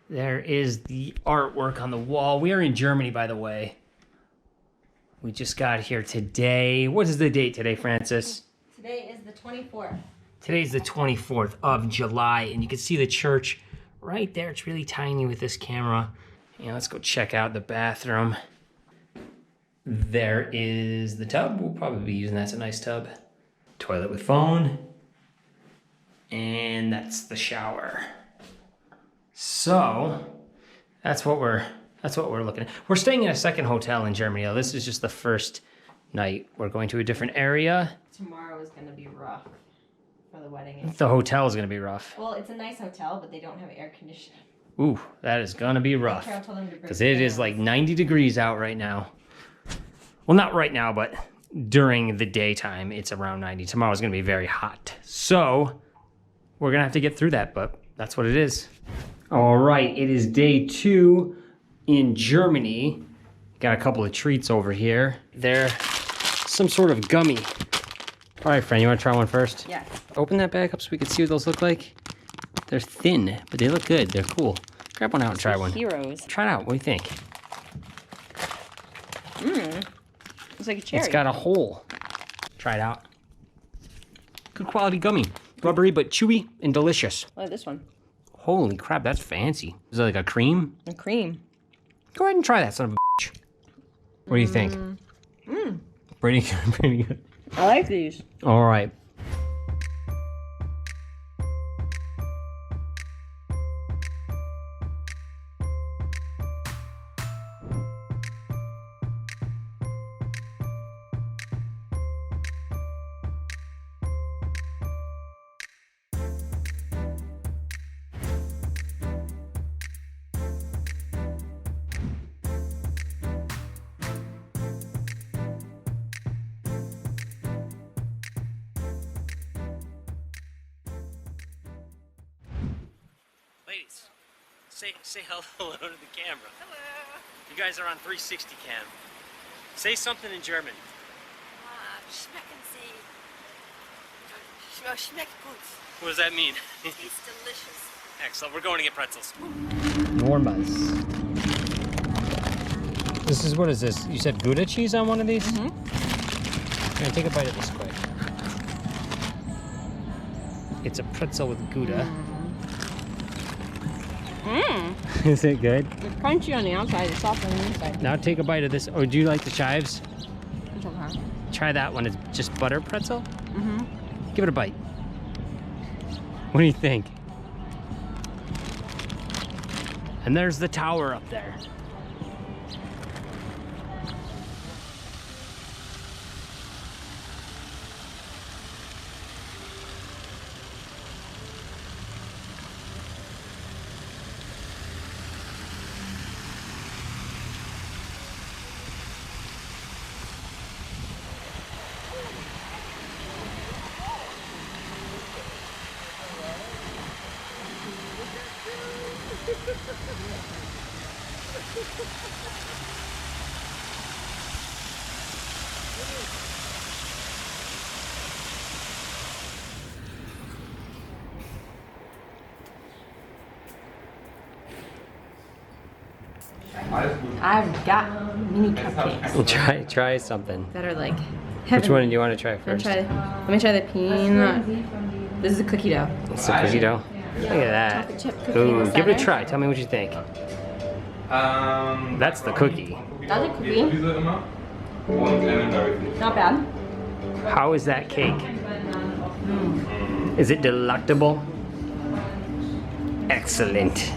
There is the artwork on the wall. We are in Germany, by the way. We just got here today. What is the date today, Francis? Today is the 24th. Today's the 24th of July, and you can see the church right there. It's really tiny with this camera. Yeah, let's go check out the bathroom. There is the tub. We'll probably be using that. It's a nice tub. Toilet with phone. And that's the shower. So that's what we're looking at. We're staying in a second hotel in Germany. Though. This is just the first night. We're going to a different area. Tomorrow is going to be rough for the wedding. The hotel is going to be rough. Well, it's a nice hotel, but they don't have air conditioning. Ooh, that is going to be rough. Because it is like 90 degrees out right now. Well, not right now, but during the daytime, it's around 90. Tomorrow's going to be very hot. So we're going to have to get through that, but that's what it is. All right, it is day 2 in Germany. Got a couple of treats over here. They're some sort of gummy. All right, friend, you want to try one first? Yeah. Open that bag up so we can see what those look like. They're thin, but they look good. They're cool. Grab one out and try one. Heroes. Try it out. What do you think? It's like a cherry. It's got a hole. Try it out. Good quality gummy. Rubbery, but chewy and delicious. Look at this one. Holy crap, that's fancy. Is it like a cream? A cream. Go ahead and try that, son of a bitch. What do you think? Pretty good, pretty good. I like these. All right. Ladies, say hello to the camera. Hello. You guys are on 360 cam. Say something in German. Schmecken Sie. Schmeckt gut. What does that mean? It's delicious. Excellent. We're going to get pretzels. Normas. This is, what is this? You said Gouda cheese on one of these? Mm-hmm. Here, take a bite of this quick. It's a pretzel with Gouda. Is it good? It's crunchy on the outside, it's soft on the inside. Now take a bite of this. Oh, do you like the chives? It's okay. Try that one. It's just butter pretzel. Mm-hmm. Give it a bite. What do you think? And there's the tower up there. I've got mini cupcakes Try something. that are like Which heaven. one do you want to try first? Let me try the peanut. This is a cookie dough. It's the cookie dough. Look at Chocolate chip that. cookie in Ooh, the give it a center. try. Tell me what you think. That's the cookie. That's a cookie. Not bad. How is that cake? Is it delectable? Excellent.